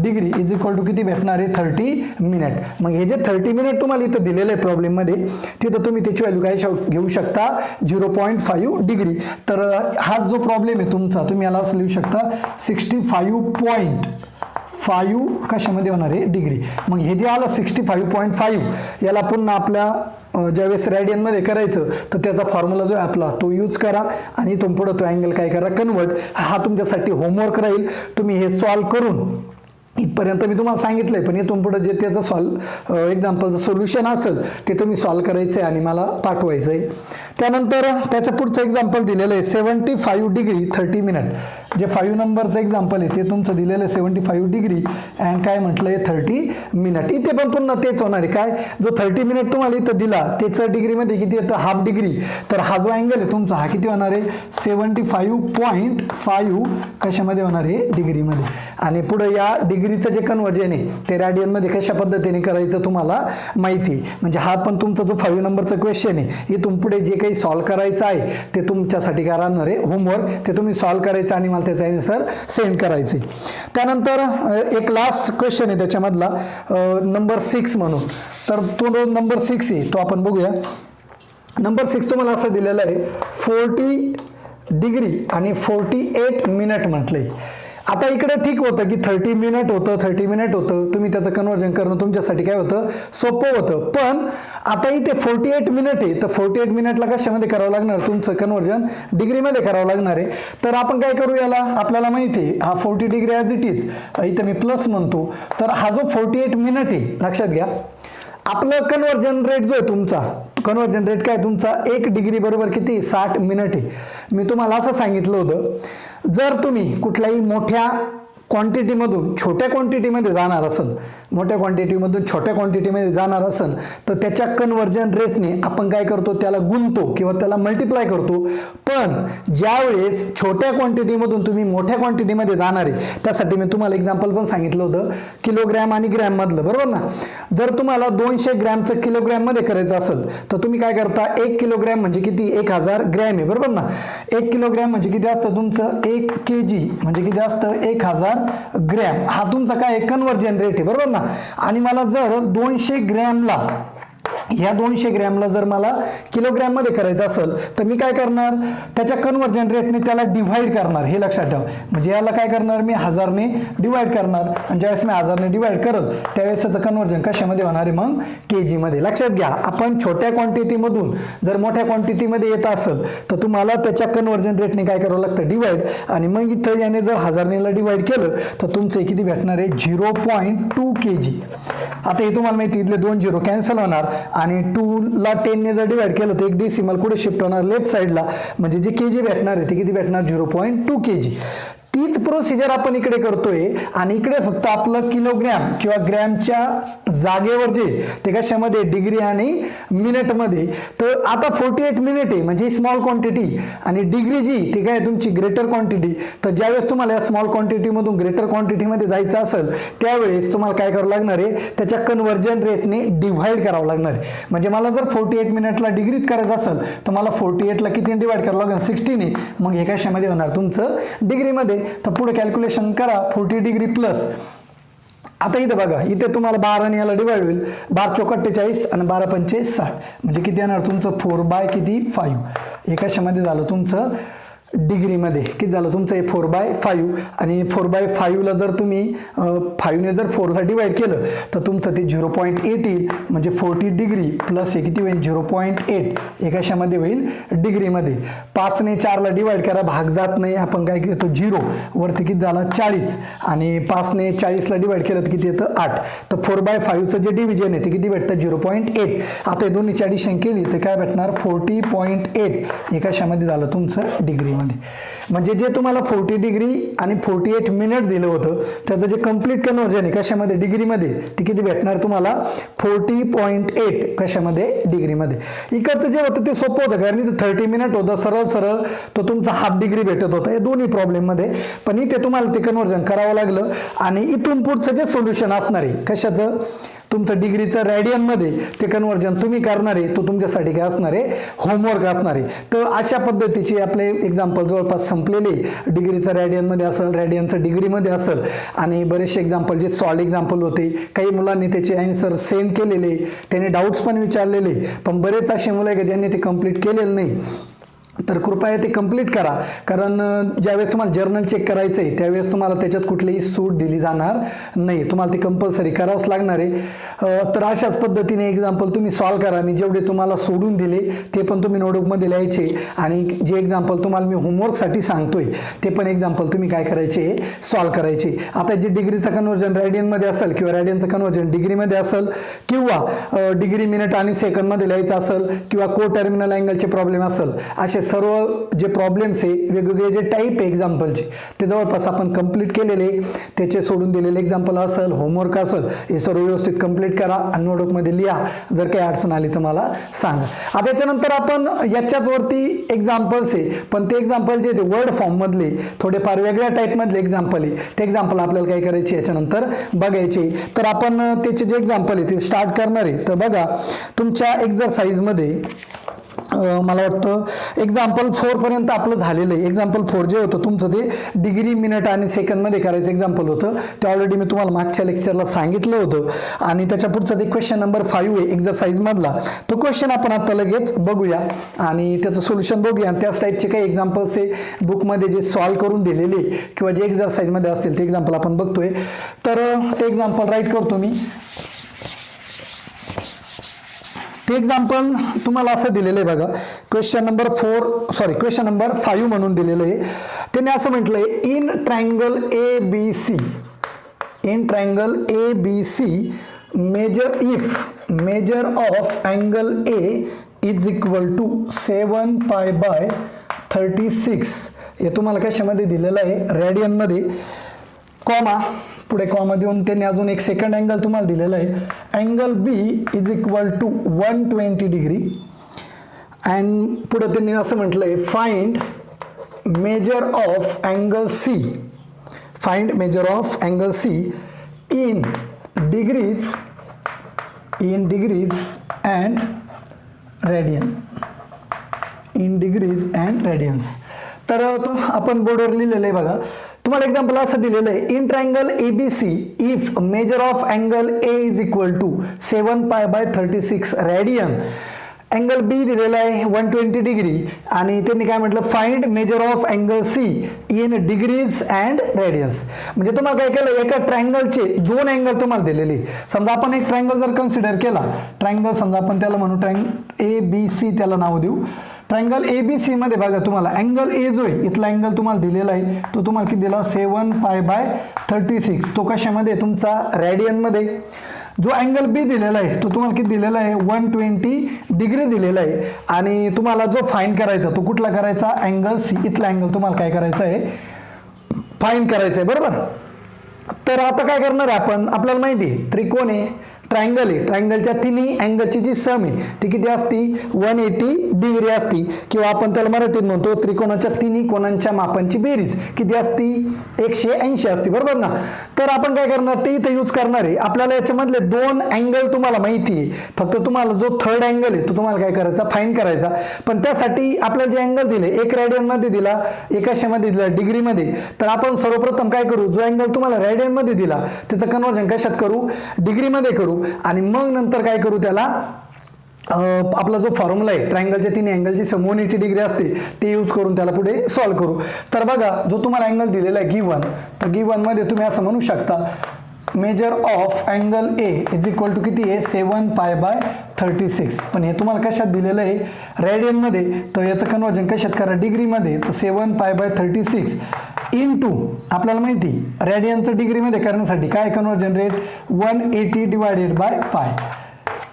डिग्री इज इक्वल टू किती भेटणार आहे 30 मिनिट. मग हे जे 30 मिनिट तुम्हाला इथं दिलेलं आहे प्रॉब्लेममध्ये तिथं तुम्ही त्याची व्हॅल्यू काय घेऊ शकता 0.5 डिग्री. तर हा जो प्रॉब्लेम आहे तुमचा तुम्ही याला असं लिहू शकता 65.5 कशामध्ये होणार आहे डिग्री. मग हे जे आलं 65.5 याला पुन्हा आपल्या ज्यावेळेस रेडियनमध्ये करायचं तर त्याचा फॉर्म्युला जो आहे आपला तो यूज करा आणि इथून पुढे तो अँगल काय करा कन्वर्ट. हा तुमच्यासाठी होमवर्क राहील. तुम्ही हे सॉल्व करून इथपर्यंत मी तुम्हाला सांगितलंय पण इथून पुढे जे त्याचं एक्झाम्पलचं सोल्युशन असेल ते तुम्ही सॉल्व करायचं आहे आणि मला पाठवायचं आहे. त्यानंतर त्याच्या पुढचं एक्झाम्पल दिलेलं आहे 75 डिग्री 30 मिनिट जे 5 नंबरचं एक्झाम्पल आहे ते तुमचं दिलेलं आहे 75 डिग्री अँड काय म्हटलं आहे 30 मिनिट. इथे पण पुन्हा तेच होणार आहे काय जो 30 मिनिट तुम्हाला इथं दिला त्याचं डिग्रीमध्ये किती येतं हाफ डिग्री. तर हा जो अँगल आहे तुमचा हा किती होणार आहे 75.5 कशामध्ये होणार आहे डिग्रीमध्ये. आणि पुढे या डिग्रीचं जे कन्वर्जन आहे ते रेडियनमध्ये कशा पद्धतीने करायचं तुम्हाला माहिती. म्हणजे हा पण तुमचा जो 5 नंबरचा क्वेश्चन आहे इथून पुढे जे काही सॉल्व करायचं आहे ते तुमच्यासाठी काय राहणार आहे होमवर्क. ते तुम्ही सॉल्व करायचं आणि मला त्याचा आन्सर सेंड करायचे. त्यानंतर एक लास्ट क्वेश्चन आहे त्याच्यामधला नंबर 6 म्हणून. तर तो नंबर 6 आहे तो आपण बघूया. नंबर 6 तुम्हाला असं दिलेलं आहे 40 डिग्री आणि 48 मिनिट म्हटलंय. आता इकडे ठीक होतं की 30 मिनिट होतं तुम्ही त्याचं कन्वर्जन करणं तुमच्यासाठी काय होतं सोपं होतं. पण आता इथे 48 मिनिट आहे तर 48 मिनिटला कशामध्ये करावं लागणार तुमचं कन्वर्जन डिग्रीमध्ये करावं लागणार आहे. तर आपण काय करू याला आपल्याला माहिती आहे हा 40 डिग्री ॲज इट इज इथं मी प्लस म्हणतो. तर हा जो 48 मिनिट आहे लक्षात घ्या आपलं कन्वर्जन रेट जो आहे तुमचा कन्वर्जन रेट काय तुमचा 1 डिग्री बरोबर किती 60 मिनिट आहे. मी तुम्हाला असं सांगितलं होतं जर तुम्ही कुठल्याही मोठ्या क्वांटिटीमधून छोट्या क्वांटिटीमध्ये जाणार असेल मोठ्या क्वांटिटीमधून छोट्या क्वांटिटीमध्ये जाणार असेल तर त्याच्या कन्वर्जन रेटने आपण काय करतो त्याला गुणतो किंवा त्याला मल्टिप्लाय करतो. पण ज्यावेळेस छोट्या क्वांटिटीमधून तुम्ही मोठ्या क्वांटिटीमध्ये जाणार आहे त्यासाठी मी तुम्हाला एक्झाम्पल पण सांगितलं होतं किलोग्रॅम आणि ग्रॅम मधलं बरोबर ना. जर तुम्हाला 200 ग्रॅमचं किलोग्रॅममध्ये करायचं असेल तर तुम्ही काय करता 1 किलोग्रॅम म्हणजे किती 1000 ग्रॅम आहे बरोबर ना. 1 किलोग्रॅम म्हणजे किती असतं तुमचं 1 kg म्हणजे किती असतं 1000 ग्रॅम. हा तुमचा काय कन्वर्जन रेट आहे बरोबर ना. आणि मला जर 200 ग्रॅमला ह्या 200 ग्रॅमला जर मला किलोग्रॅम मध्ये करायचं असेल तर मी काय करणार त्याच्या कन्वर्जन रेटने त्याला डिवाइड करणार हे लक्षात ठेवा. म्हणजे याला काय करणार मी 1000 ने डिवाइड करणार आणि ज्यावेळेस मी 1000 ने डिवाइड करल त्यावेळेस त्याचं कन्वर्जन कशामध्ये होणार आहे मग केजी मध्ये. लक्षात घ्या आपण छोट्या क्वांटिटीमधून जर मोठ्या क्वांटिटीमध्ये येत असेल तर तुम्हाला त्याच्या कन्वर्जन रेटने काय करावं लागतं डिवाइड आणि मग इथं याने जर 1000 ने डिवाइड केलं तर तुमचं किती भेटणार आहे 0.2 kg. आता हे तुम्हाला माहिती इथले 2 झिरो कॅन्सल होणार आणि 2 ला 10 ने जर डिवाइड केलं तर एक डेसिमल कुठे शिफ्ट होणार लेफ्ट साइडला म्हणजे जे केजी भेटणार आहे ते किती भेटणार 0.2 kg. तीच प्रोसिजर आपण इकडे करतोय आणि इकडे फक्त आपलं किलोग्रॅम किंवा ग्रॅमच्या जागेवर जे ते कशामध्ये डिग्री आणि मिनिटमध्ये. तर आता 48 मिनिट आहे म्हणजे स्मॉल क्वांटिटी आणि डिग्री जी ती काय तुमची ग्रेटर क्वांटिटी. तर ज्यावेळेस तुम्हाला या स्मॉल क्वांटिटीमधून ग्रेटर क्वांटिटीमध्ये जायचं असेल त्यावेळेस तुम्हाला काय करावं लागणार आहे त्याच्या कन्वर्जन रेटने डिव्हाइड करावं लागणार आहे. म्हणजे मला जर 48 मिनिटला डिग्रीत करायचं असेल तर मला 48 ला किती डिवाइड करावं लागेल 60 ने. मग हे कशामध्ये होणार तुमचं डिग्रीमध्ये. तर पुढे कॅल्क्युलेशन करा 40 डिग्री प्लस आता इथे बघा इथे तुम्हाला 12 ने याला डिवाइड होईल 12 चौक 48 आणि 12 पंचे 60 म्हणजे किती येणार तुमचं 4/5 हे कशामध्ये झालं तुमचं डिग्रीमध्ये किती झालं तुमचं हे 4/5 आणि 4/5ला जर तुम्ही 5ने जर 4ला डिवाइड केलं तर तुमचं ते 0.8 येईल म्हणजे 40 डिग्री प्लस हे किती होईल 0.8 एकाशामध्ये होईल डिग्रीमध्ये. 5ने 4ला डिवाइड करा भाग जात नाही आपण काय घेतो 0 वरती किती झाला 40 आणि 5ने 40ला डिवाइड केलं तर किती येतं 8. तर 4/5चं जे डिव्हिजन आहे ते किती भेटतं 0.8. आता हे दोन्हीची ॲडिशन केली तर काय भेटणार 40.8 एकाशामध्ये झालं तुमचं डिग्रीमध्ये. म्हणजे जे तुम्हाला 40 डिग्री आणि 48 मिनिट दिलं होतं त्याचं जे कम्प्लीट कन्व्हर्जन आहे कशामध्ये डिग्रीमध्ये ते किती भेटणार तुम्हाला 40.8 कशामध्ये डिग्रीमध्ये. इकडचं जे होतं ते सोपं होतं कारण इथं 30 मिनिट होतं सरळ सरळ तो तुमचा हाफ डिग्री भेटत होता या दोन्ही प्रॉब्लेममध्ये. पण इथे तुम्हाला ते कन्व्हर्जन करावं लागलं आणि इथून पुढचं जे सोल्युशन असणार आहे कशाचं तुमचं डिग्रीचं रॅडियनमध्ये ते कन्व्हर्जन तुम्ही करणार आहे तो तुमच्यासाठी काय असणार आहे होमवर्क असणार आहे. तर अशा पद्धतीचे आपले एक्झाम्पल जवळपास संपलेले डिग्रीचं रॅडियनमध्ये असेल रॅडियनचं डिग्रीमध्ये असेल आणि बरेचसे एक्झाम्पल जे सॉल्ड एक्झाम्पल होते काही मुलांनी त्याचे आन्सर सेंड केलेले त्यांनी डाऊट्स पण विचारलेले पण बरेच असे मुलं आहे की ज्यांनी ते कंप्लीट केलेलं नाही. तर कृपया ते कंप्लीट करा कारण ज्यावेळेस तुम्हाला जर्नल चेक करायचं आहे त्यावेळेस तुम्हाला त्याच्यात कुठलीही सूट दिली जाणार नाही तुम्हाला ते कंपल्सरी करावंच लागणार आहे. तर अशाच पद्धतीने एक्झाम्पल तुम्ही सॉल्व करा. मी जेवढे तुम्हाला सोडून दिले ते पण तुम्ही नोटबुकमध्ये लिहायचे आणि जे एक्झाम्पल तुम्हाला मी होमवर्कसाठी सांगतोय ते पण एक्झाम्पल तुम्ही काय करायचे सॉल्व करायचे. आता जे डिग्रीचं कन्व्हर्जन रॅडियनमध्ये असेल किंवा रॅडियनचं कन्व्हर्जन डिग्रीमध्ये असेल किंवा डिग्री मिनिट आणि सेकंदमध्ये लिहायचं असेल किंवा को टर्मिनल अँगलचे प्रॉब्लेम असेल असे सर्व जे प्रॉब्लेम्स आहे वेगवेगळे जे टाईप आहे एक्झाम्पलचे ते जवळपास आपण कंप्लीट केलेले त्याचे सोडून दिलेले एक्झाम्पल असेल होमवर्क असेल हे सर्व व्यवस्थित कंप्लीट करा आणि नोटबुकमध्ये लिहा. जर काही अडचण आली तर मला सांगा. आता याच्यानंतर आपण याच्याच वरती एक्झाम्पल्स आहे पण ते एक्झाम्पल जे वर्ड फॉर्ममधले थोडेफार वेगळ्या टाईपमधले एक्झाम्पल आहे ते एक्झाम्पल आपल्याला काय करायचे याच्यानंतर बघायचे. तर आपण त्याचे जे एक्झाम्पल आहे ते स्टार्ट करणार आहे. तर बघा तुमच्या एक्झरसाइजमध्ये मला वाटतं एक्झाम्पल 4 पर्यंत आपलं झालेलं आहे. एक्झाम्पल 4 जे होतं तुमचं ते डिग्री मिनिट आणि सेकंदमध्ये करायचं एक्झाम्पल होतं ते ऑलरेडी मी तुम्हाला मागच्या लेक्चरला सांगितलं होतं आणि त्याच्या पुढचा ते क्वेश्चन नंबर 5 आहे एक्झरसाइजमधला. तो क्वेश्चन आपण आता लगेच बघूया आणि त्याचं सोल्युशन बघूया आणि त्याच टाईपचे काही एक्झाम्पल्स आहे बुकमध्ये जे सॉल्व करून दिलेले किंवा जे एक्झरसाइजमध्ये असतील ते एक्झाम्पल आपण बघतोय. तर ते एक्झाम्पल राईट करतो मी. ते एक्झाम्पल तुम्हाला असं दिलेलं आहे बघा क्वेश्चन नंबर 5 म्हणून दिलेलं आहे. त्याने असं म्हटलंय in triangle ABC measure of angle A is equal to 7π/36 हे तुम्हाला कशामध्ये दिलेलं आहे रॅडियनमध्ये कॉमा पुढे कॉमा देऊन त्यांनी अजून एक सेकंड अँगल तुम्हाला दिलेला आहे angle B is equal to 120 degree and पुढे त्यांनी असं म्हटलंय find measure of angle C in degrees and radians. तर आपण बोर्डवर लिहिलेलं आहे बघा तुम्हाला एक्झाम्पल असं दिलेलं आहे in triangle ABC if measure of angle A is equal to 7π/36 radian angle B दिलेला आहे 120 डिग्री आणि त्यांनी काय म्हटलं find measure of angle C in degrees and radians. म्हणजे तुम्हाला काय केलं एका ट्रायंगलचे 2 अँगल तुम्हाला दिलेले. समजा आपण एक ट्रायंगल जर कन्सिडर केला ट्रायंगल समजा आपण त्याला म्हणू ABC त्याला नाव देऊ. ट्रायंगल ABC मध्ये बघा तुम्हाला अँगल A जो आहे इथला अँगल तुम्हाला दिलेला आहे तो तुम्हाला किती दिला 7π/36 तो कशामध्ये तुमचा रॅडियनमध्ये. जो अँगल B दिलेला आहे तो तुम्हाला किती दिलेला आहे 120 डिग्री दिलेला आहे आणि तुम्हाला जो फाइंड करायचा तो कुठला करायचा अँगल C इथला अँगल तुम्हाला काय करायचा आहे फाइंड करायचा आहे बरोबर. तर आता काय करणार आहे आपण आपल्याला माहिती आहे त्रिकोण आहे ट्रायंगल आहे ट्रायंगलच्या तिन्ही अँगलची जी सम आहे ती किती असती 180 डिग्री असती किंवा आपण त्याला मराठीत म्हणतो त्रिकोणाच्या तिन्ही कोणांच्या मापांची बेरीज किती असती 180 असती बरोबर ना. तर आपण काय करणार ते इथं यूज करणार आहे. आपल्याला याच्यामधले 2 अँगल तुम्हाला माहिती आहे फक्त तुम्हाला जो थर्ड अँगल आहे तो तुम्हाला काय करायचा फाइंड करायचा. पण त्यासाठी आपल्याला जे अँगल दिले एक रॅडियनमध्ये दिला एक कशामध्ये दिला डिग्रीमध्ये. तर आपण सर्वप्रथम काय करू जो अँगल तुम्हाला रॅडियनमध्ये दिला त्याचं कन्वर्जन कशात करू डिग्रीमध्ये करू आणि मग नंतर काय करू त्याला आपला जो फॉर्म्युला आहे ट्रायंगलच्या 3 अँगलची 180 डिग्री असते ते यूज करून त्याला पुढे सॉल्व्ह करू. तर बघा जो तुम्हाला अँगल दिलेला आहे गिवन, तर गिवनमध्ये तुम्ही असं म्हणू शकता measure of angle A is equal to किती आहे 7 π/36. पण हे तुम्हाला कशात दिलेलं आहे रेडियनमध्ये, तर याचं कन्वर्जन कशात करा डिग्रीमध्ये. तर 7 π/36 इंटू आपल्याला माहिती रेडियनचं डिग्रीमध्ये करण्यासाठी काय कन्वर्जन रेट 180 डिवायडेड बाय पाय.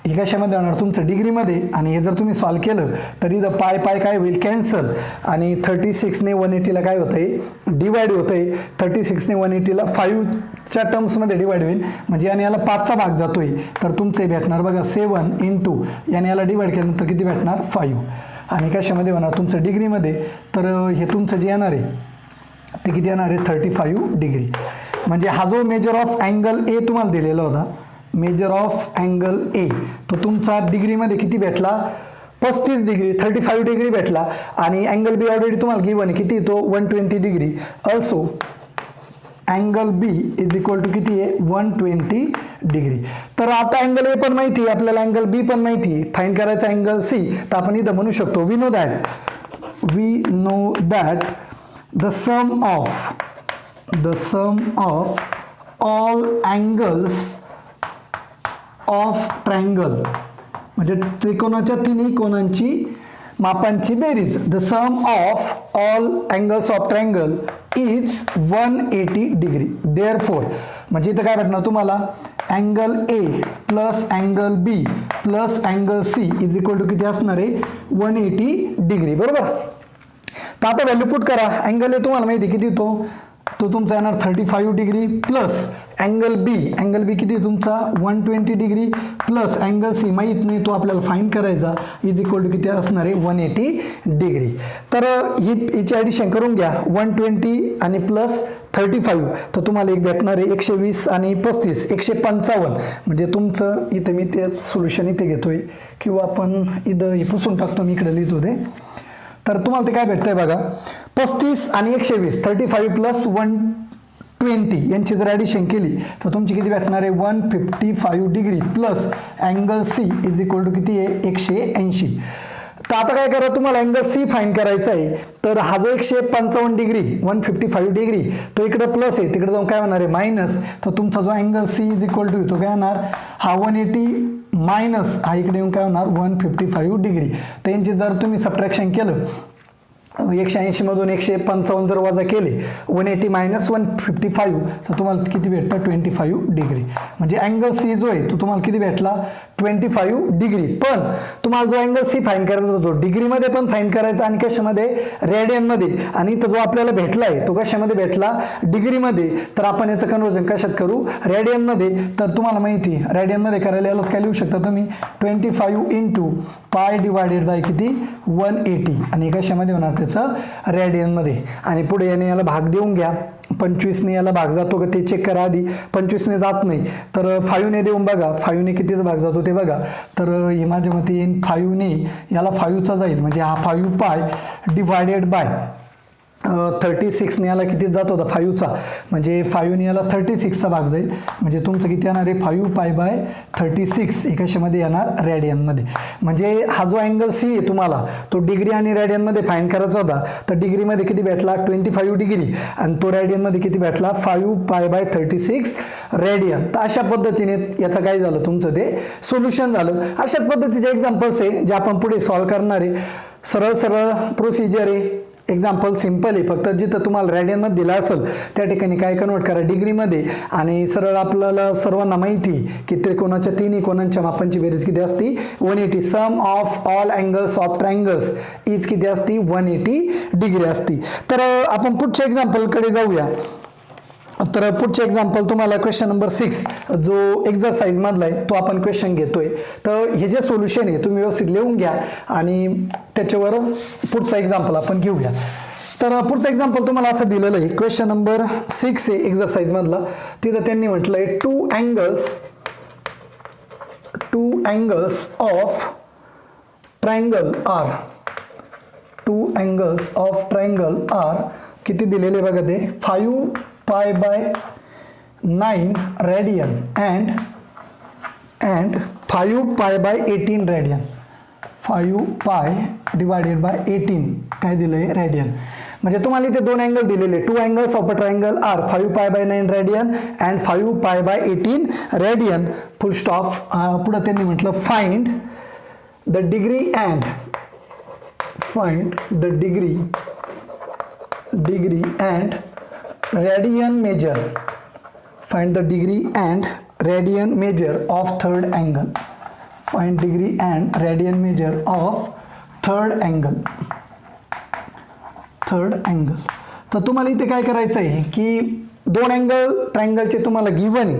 हे कशामध्ये होणार तुमचं डिग्रीमध्ये, आणि हे जर तुम्ही सॉल्व्ह केलं तर इथं पाय पाय काय होईल कॅन्सल, आणि 36ने 180ला काय होतं आहे डिवाइड होतं आहे. 36ने 180ला 5च्या टर्म्समध्ये डिवाइड होईल, म्हणजे याने याला 5चा भाग जातोय. तर तुमचं भेटणार बघा 7 इंटू याने याला डिवाइड केल्यानंतर किती भेटणार 5, आणि कशामध्ये होणार तुमचं डिग्रीमध्ये. तर हे तुमचं जे येणार आहे ते किती येणार आहे 35 डिग्री. म्हणजे हा जो मेजर ऑफ अँगल ए तुम्हाला दिलेला होता, मेजर ऑफ अँगल ए, तो तुमचा डिग्रीमध्ये किती भेटला 35 डिग्री 35 डिग्री भेटला. आणि अँगल बी ऑलरेडी तुम्हाला गिवन आहे किती तो 120 degree. Also angle B is equal to किती आहे 120 डिग्री. तर आता अँगल ए पण माहिती आहे आपल्याला, अँगल बी पण माहिती आहे, फाइंड करायचा अँगल सी. तर आपण इथं म्हणू शकतो we know that the sum of all angles of triangle, म्हणजे त्रिकोणाच्या तिन्ही कोणांची मापांची बेरीज. the sum of all angles of triangle is 180 degree. therefore म्हणजे इथं काय भेटणार तुम्हाला angle A plus angle B plus angle C is equal to किती असणार आहे 180 डिग्री. बरोबर. तर आता व्हॅल्यू पुट करा. अँगल ए तुम्हाला माहिती किती तो तुमचा येणार 35 डिग्री प्लस अँगल बी किती तुमचा 120 डिग्री प्लस अँगल सी माहीत नाही तो आपल्याला फाइंड करायचा इज इक्वल टू किती असणार आहे 180 डिग्री. तर हिची ॲडिशन करून घ्या 120 आणि प्लस 35, तर तुम्हाला एक भेटणार आहे 120 आणि 35 155. म्हणजे तुमचं इथं मी ते सोल्युशन इथे घेतोय, किंवा आपण इथं हे पुसून टाकतो, मी इकडे लिहितो ते. तर तुम्हाला ते काय भेटतंय बघा 35 आणि 120 35 प्लस 120 यांची जर ॲडिशन केली तर तुमची किती भेटणार आहे 155 degree plus angle C is equal to किती आहे 180. तर आता काय करा तुम्हाला अँगल सी फाइंड करायचा आहे. तर हा जो 155 डिग्री 155 डिग्री तो इकडे प्लस आहे, तिकडे जाऊन काय होणार आहे मायनस. तर तुमचा जो angle C is equal to तो काय होणार हा 180 मायनस हा इकडे येऊन काय होणार 155 डिग्री. तर यांची जर तुम्ही सबट्रॅक्शन केलं 180 मधून 155 जर वजा केले 180 मायनस 155 तर तुम्हाला किती भेटतं 25 डिग्री. म्हणजे अँगल सी जो आहे तो तुम्हाला किती भेटला 25 डिग्री. पण तुम्हाला जो अँगल सी फाइंड करायचा होता तो डिग्रीमध्ये पण फाइंड करायचा आणि कशामध्ये रेडियनमध्ये. आणि तो जो आपल्याला भेटला आहे तो कशामध्ये भेटला डिग्रीमध्ये. तर आपण याचं कन्वर्जन कशात करू रेडियनमध्ये. तर तुम्हाला माहिती रेडियनमध्ये करायला यालाच काय लिहू शकता तुम्ही 25 इंटू पाय डिवायडेड बाय किती 180, आणि कशामध्ये होणार त्याचं रेडियनमध्ये. आणि पुढे याने याला भाग देऊन घ्या 25ने याला भाग जातो का ते चेक करा आधी. 25ने जात नाही तर 5ने देऊन बघा 5ने कितीचा भाग जातो ते बघा. तर हे माझ्या मते येईन 5ने याला 5चा जाईल, म्हणजे हा 5 पाय डिवायडेड बाय 36ने याला किती जात होता 5चा, म्हणजे 5ने याला 36चा भाग जाईल. म्हणजे तुमचं किती येणार आहे 5 π/36 एकाशामध्ये येणार रेडियनमध्ये. म्हणजे हा जो अँगल सी आहे तुम्हाला तो डिग्री आणि रेडियनमध्ये फाइंड करायचा होता. तर डिग्रीमध्ये किती भेटला 25 डिग्री आणि तो रेडियनमध्ये किती भेटला 5 π/36 रेडियन. तर अशा पद्धतीने याचं काय झालं तुमचं ते सोल्युशन झालं. अशाच पद्धतीचे एक्झाम्पल्स आहे जे आपण पुढे सॉल्व्ह करणार आहे. सरळ सरळ प्रोसिजर आहे. एक्झाम्पल सिम्पल आहे, फक्त जिथं तुम्हाला रेडियनमध्ये दिला असेल त्या ठिकाणी काय कन्वर्ट करा डिग्रीमध्ये. आणि सरळ आपल्याला सर्वांना माहिती की त्रिकोणाच्या तिन्ही कोणांच्या मापांची बेरीज किती असती 180. Sum of all angles of triangles is किती असती 180 डिग्री असती. तर आपण पुढच्या एक्झाम्पलकडे जाऊया. तर पुढचे एक्झाम्पल तुम्हाला क्वेश्चन नंबर 6 जो एक्झरसाइज मधला आहे तो आपण क्वेश्चन घेतोय. तर हे जे सोल्युशन आहे तुम्ही व्यवस्थित लिहून घ्या आणि त्याच्यावर पुढचा एक्झाम्पल आपण घेऊया. तर पुढचा एक्झाम्पल तुम्हाला असं दिलेलं आहे क्वेश्चन नंबर 6 आहे एक्झरसाइज मधला. तिथं त्यांनी म्हटलंय two angles of triangle are किती दिलेले बघा ते 5 π/9 रेडियन and 5 π/18 रेडियन. 5 पाय डिवायडेड बाय 18 काय दिलं आहे रेडियन. म्हणजे तुम्हाला इथे दोन अँगल दिलेले, two angles of a triangle are 5 pi bye 9 radian and 5 pi by 18 radian full stop. पुढे त्यांनी म्हटलं find the degree and radian measure, find the degree and radian measure of third angle, find degree and radian measure of third angle. तर तुम्हाला इथे काय करायचं आहे की दोन अँगल ट्रायंगलचे तुम्हाला गिव्हन आहे,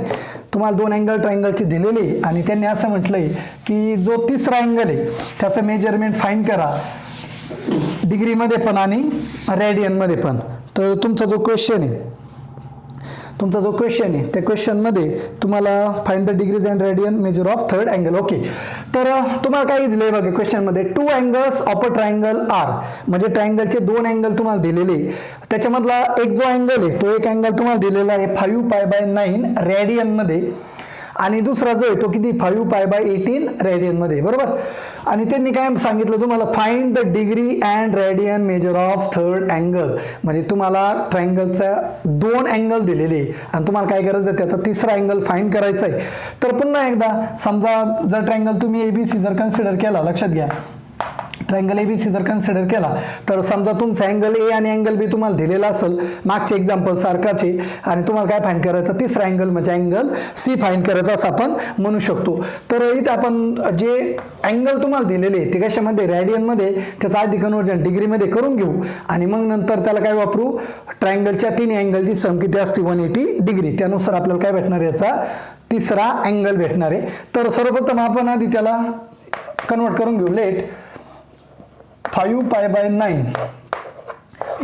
तुम्हाला दोन अँगल ट्रायंगलचे दिलेले आहे आणि त्यांनी असं म्हटलंय की जो तिसरा अँगल आहे त्याचं मेजरमेंट फाइंड करा डिग्रीमध्ये पण आणि रेडियनमध्ये पण. तर तुमचा जो क्वेश्चन आहे त्या क्वेश्चनमध्ये तुम्हाला find the degrees and radian measure of third angle. Okay, तर तुम्हाला काय दिलंय बघा क्वेश्चनमध्ये, two angles of a triangle are, म्हणजे ट्रायंगलचे दोन अँगल तुम्हाला दिलेले, त्याच्यामधला एक जो अँगल आहे तो एक अँगल तुम्हाला दिलेला आहे 5 पाय बाय 9 रेडियनमध्ये आणि दुसरा जो आहे तो किती 5 पाय बाय 18 रेडियनमध्ये, बरोबर. आणि त्यांनी काय सांगितलं तुम्हाला, find the degree and radian measure of third angle, म्हणजे तुम्हाला ट्रायंगलचा दोन अँगल दिलेले आणि तुम्हाला काय करायचं आहे आता तिसरा अँगल फाइंड करायचा आहे. तर पुन्हा एकदा समजा जर ट्रायंगल तुम्ही ABC जर कन्सिडर केला, लक्षात घ्या ट्रायंगल ABC जर कन्सिडर केला तर समजा तुमचा अँगल A आणि अँगल B तुम्हाला दिलेला असेल मागचे एक्झाम्पल सारखाच आहे आणि तुम्हाला काय फाइंड करायचं, तिसरा अँगल म्हणजे अँगल C फाइंड करायचा असं आपण म्हणू शकतो. तर इथे आपण जे अँगल तुम्हाला दिलेले ते कशामध्ये रेडियनमध्ये, त्याचा आधी कन्वर्जन डिग्रीमध्ये करून घेऊ आणि मग नंतर त्याला काय वापरू, ट्रायंगलच्या तिन्ही अँगलची सम किती असते 180 डिग्री, त्यानुसार आपल्याला काय भेटणार याचा तिसरा अँगल भेटणार आहे. तर सर्वप्रथम आपण आधी त्याला कन्वर्ट करून घेऊ. लेट 5 पाय बाय 9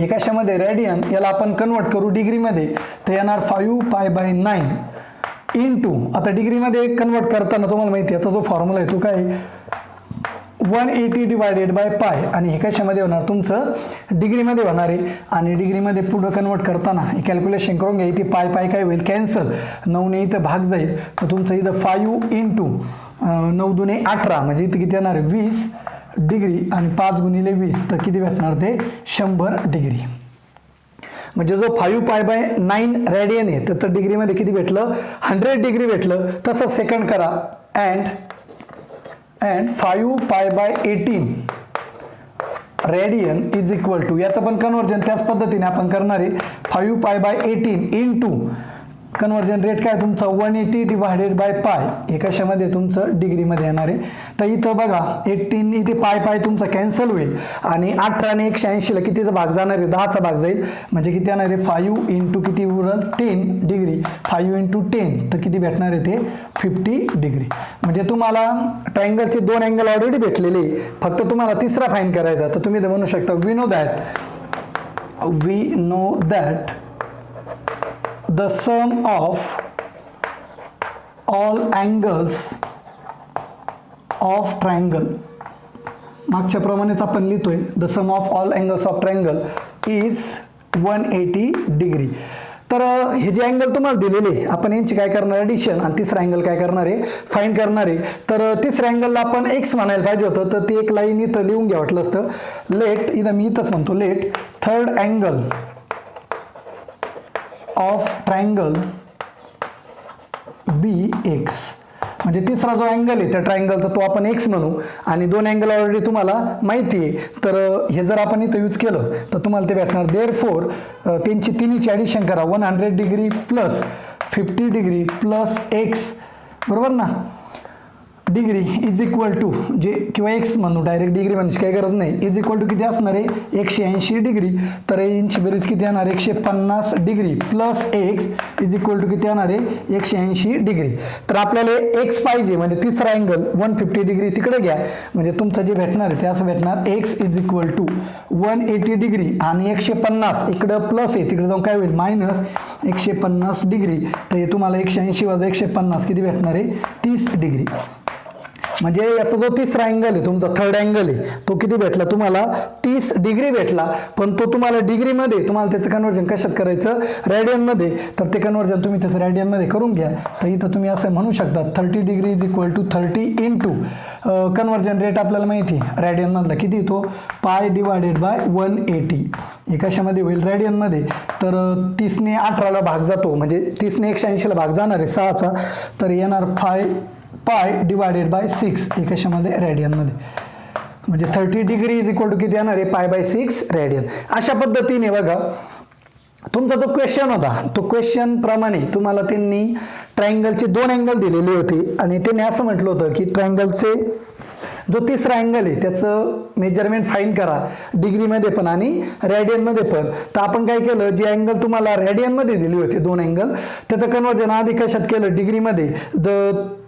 एकाशामध्ये रेडियन, याला आपण कन्वर्ट करू डिग्रीमध्ये, तर येणार 5 पाय बाय 9 इंटू, आता डिग्रीमध्ये कन्वर्ट करताना तुम्हाला माहिती याचा जो फॉर्म्युला आहे तो काय 180 डिवायडेड बाय पाय, आणि हे कशामध्ये होणार तुमचं डिग्रीमध्ये होणार आहे. आणि डिग्रीमध्ये पुढं कन्वर्ट करताना हे कॅल्क्युलेशन करून घ्या, इथे पाय पाय काय होईल कॅन्सल, 9ने इथं भाग जाईल, तर तुमचं इथं 5 इंटू 9 दुने 18 म्हणजे इथं किती येणार 20 डिग्री आणि 5 गुणिले 20 तर किती भेटणार ते 100 डिग्री. म्हणजे जो 5 पाय बाय 9 रेडियन आहे त्याचं डिग्रीमध्ये किती भेटलं 100 डिग्री भेटलं. तसं सेकंड करा and 5 pi by 18 radian is equal to, याचं पण कन्वर्जन त्याच पद्धतीने आपण करणार आहे 5 pi by 18 into conversion rate काय तुमचा 180 डिवायडेड बाय पाय, हे कशामध्ये तुमचं डिग्रीमध्ये येणार आहे. तर इथं बघा 18 इथे पाय पाय तुमचा कॅन्सल होईल आणि 18 आणि 180ला कितीचा भाग जाणार आहे 10चा भाग जाईल, म्हणजे किती येणार आहे 5 इंटू किती उरल 10 डिग्री, 5 इंटू 10 तर किती भेटणार आहे ते 50 डिग्री. म्हणजे तुम्हाला ट्रायंगलचे दोन अँगल ऑलरेडी भेटलेले, फक्त तुम्हाला तिसरा फाइंड करायचा. तर तुम्ही ते म्हणू शकता we know that the sum of all angles of triangle, मागच्या प्रमाणेच आपण लिहितोय the sum of all angles of triangle is 180 degree. तर हे जे अँगल तुम्हाला दिलेले आपण यांची काय करणार ॲडिशन आणि तिसरा अँगल काय करणार आहे फाइंड करणार आहे. तर तिसऱ्या अँगलला आपण एक्स म्हणायला पाहिजे होतं, तर ती एक लाईन इथं लिहून घ्या वाटलं असतं. लेट इथं मी इथंच म्हणतो let third angle of triangle BX, म्हणजे तिसरा जो अँगल आहे त्या ट्रायंगलचा तो आपण एक्स म्हणू आणि दोन अँगल ऑलरेडी तुम्हाला माहिती आहे. तर हे जर आपण इथं यूज केलं तर तुम्हाला ते भेटणार देअरफॉर त्यांची तिन्हीची ॲडिशन करा 100 degree plus 50 degree plus x, बरोबर ना, डिग्री इज इक्वल टू जे किंवा एक्स म्हणू डायरेक्ट डिग्री म्हणजे काही गरज नाही, इज इक्वल टू किती असणार आहे 180 डिग्री. तर यांची बेरीज किती येणार 150 degree plus X is equal to किती येणार आहे 180 डिग्री. तर आपल्याला एक्स पाहिजे म्हणजे तिसरा अँगल 150 डिग्री तिकडे घ्या, म्हणजे तुमचं जे भेटणार आहे ते असं भेटणार X is equal to 180 degree आणि 150 इकडं प्लस आहे तिकडे जाऊन काय होईल मायनस 150 डिग्री. तर हे तुम्हाला 180 वजा 150 किती भेटणार आहे 30 डिग्री. म्हणजे याचा जो तिसरा अँगल आहे तुमचा थर्ड अँगल आहे तो किती भेटला तुम्हाला 30 डिग्री भेटला, पण तो तुम्हाला डिग्रीमध्ये तुम्हाला त्याचं कन्वर्जन कशात करायचं रॅडियनमध्ये, तर ते कन्वर्जन तुम्ही त्याचं रॅडियनमध्ये करून घ्या. तर इथं तुम्ही असं म्हणू शकता 30 degree is equal to 30 into conversion rate आपल्याला माहिती रॅडियनमधला किती तो पाय डिवायडेड बाय 180. हे कशामध्ये होईल रॅडियनमध्ये, तर 30ने 18ला भाग जातो म्हणजे 30ने 180ला भाग जाणार आहे 6चा, तर येणार पाय डिवायडेड बाय 6 हे कशामध्ये रॅडियनमध्ये, म्हणजे 30 डिग्री इज इक्वल टू किती येणार आहे π/6 रॅडियन. अशा पद्धतीने बघा तुमचा जो क्वेश्चन होता तो क्वेश्चन प्रमाणे तुम्हाला त्यांनी ट्रायंगलचे 2 अँगल दिलेले होते आणि त्यांनी असं म्हटलं होतं की ट्रायंगलचे जो तिसरा अँगल आहे त्याचं मेजरमेंट फाईंड करा डिग्रीमध्ये पण आणि रॅडियनमध्ये पण. तर आपण काय केलं, जे अँगल तुम्हाला रॅडियनमध्ये दिले होते 2 अँगल त्याचं कन्वर्जन आधी कशात केलं डिग्रीमध्ये.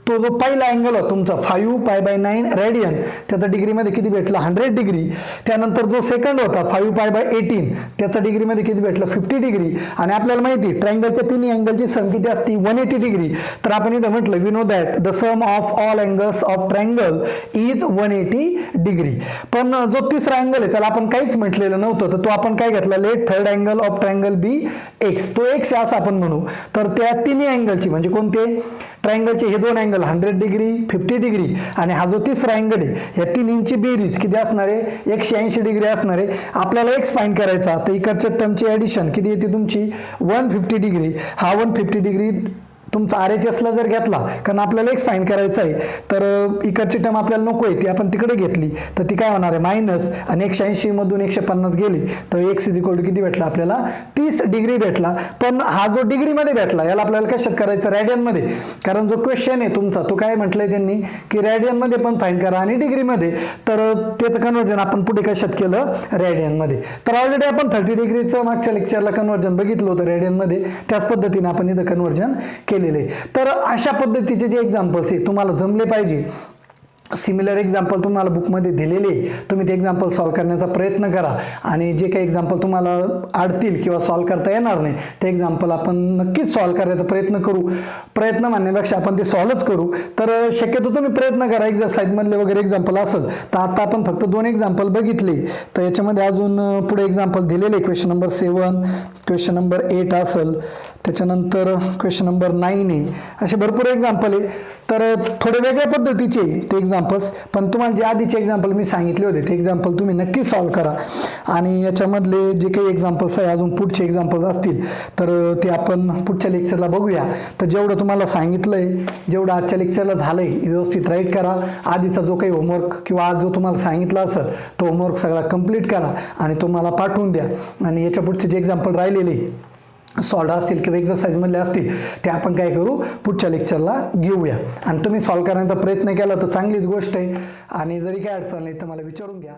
तो जो पहिला अँगल होता तुमचा 5π/9 रॅडियन त्याचा डिग्रीमध्ये किती भेटला 100 डिग्री. त्यानंतर जो सेकंड होता 5π/18 त्याचा डिग्रीमध्ये किती भेटलं 50 डिग्री. आणि आपल्याला माहिती ट्रायंगलच्या तिन्ही अँगलची सम किती असते 180 डिग्री. तर आपण इथं म्हटलं we know that the sum of all angles of triangle is 180 degree. पण जो तिसरा अँगल आहे त्याला आपण काहीच म्हटलेलं नव्हतं, तर तो आपण काय घेतला let third angle of triangle B X, तो एक्स आहे असं आपण म्हणू. तर त्या तिन्ही अँगलची म्हणजे कोणते ट्रायंगलचे हे 2 अँगल 100 डिग्री 50 डिग्री आणि हा जो तिसरा अँगल आहे या तिन्हींची बेरीज किती असणार आहे 180 डिग्री असणार आहे. आपल्याला एक्स फाइंड करायचा, तर इकडच्या टर्मची ॲडिशन किती येते तुमची 150 डिग्री. हा 150 डिग्री तुमचा RHSला जर घेतला, कारण आपल्याला एक्स फाइंड करायचा आहे, तर इकडची टर्म आपल्याला नको आहे ती आपण तिकडे घेतली तर ती काय होणार आहे मायनस, आणि 180 मधून 150 गेली तर एक्स इज इक्वल टू किती भेटला आपल्याला 30 डिग्री भेटला. पण हा जो डिग्रीमध्ये भेटला याला आपल्याला कशात करायचं रॅडियनमध्ये, कारण जो क्वेश्चन आहे तुमचा तो काय म्हटलंय त्यांनी की रॅडियनमध्ये पण फाइंड करा आणि डिग्रीमध्ये, तर त्याचं कन्वर्जन आपण पुढे कशात केलं रॅडियनमध्ये. तर ऑलरेडी आपण 30 डिग्रीचं मागच्या लेक्चरला कन्वर्जन बघितलं होतं रॅडियनमध्ये, त्याच पद्धतीने आपण इथं कन्वर्जन केलेले. तर अशा पद्धतीचे जे एक्झाम्पल्स आहे तुम्हाला जमले पाहिजे. सिमिलर एक्झाम्पल तुम्हाला बुकमध्ये दिलेले, तुम्ही ते एक्झाम्पल सॉल्व करण्याचा प्रयत्न करा आणि जे काही एक्झाम्पल तुम्हाला अडतील किंवा सॉल्व करता येणार नाही ते एक्झाम्पल आपण नक्कीच सॉल्व करायचा प्रयत्न करू. प्रयत्न म्हणण्यापेक्षा आपण ते सॉल्वच करू. तर शक्यतो तुम्ही प्रयत्न करा. एक्झरसाइजमधले वगैरे एक्झाम्पल असेल तर आता आपण फक्त 2 एक्झाम्पल बघितले, तर याच्यामध्ये अजून पुढे एक्झाम्पल दिलेले क्वेश्चन नंबर 7, क्वेश्चन नंबर 8 असेल, त्याच्यानंतर क्वेश्चन नंबर 9 आहे, असे भरपूर एक्झाम्पल आहे. तर थोडे वेगळ्या पद्धतीचे ते एक्झाम्पल्स, पण तुम्हाला जे आधीचे एक्झाम्पल मी सांगितले होते ते एक्झाम्पल तुम्ही नक्की सॉल्व करा. आणि याच्यामधले जे काही एक्झाम्पल्स आहे अजून पुढचे एक्झाम्पल्स असतील तर ते आपण पुढच्या लेक्चरला बघूया. तर जेवढं तुम्हाला सांगितलंय, जेवढं आजच्या लेक्चरला झालंय व्यवस्थित राईट करा. आधीचा जो काही होमवर्क किंवा आज जो तुम्हाला सांगितला असेल तो होमवर्क सगळा कंप्लीट करा आणि तुम्हाला पाठवून द्या. आणि याच्या पुढचे जे एक्झाम्पल राहिलेले सॉल्व असतील किंवा एक्झरसाइजमधले असतील ते आपण काय करू पुढच्या लेक्चरला घेऊया. आणि तुम्ही सॉल्व करण्याचा प्रयत्न केला तर चांगलीच गोष्ट आहे, आणि जरी काय अडचण नाही तर मला विचारून घ्या.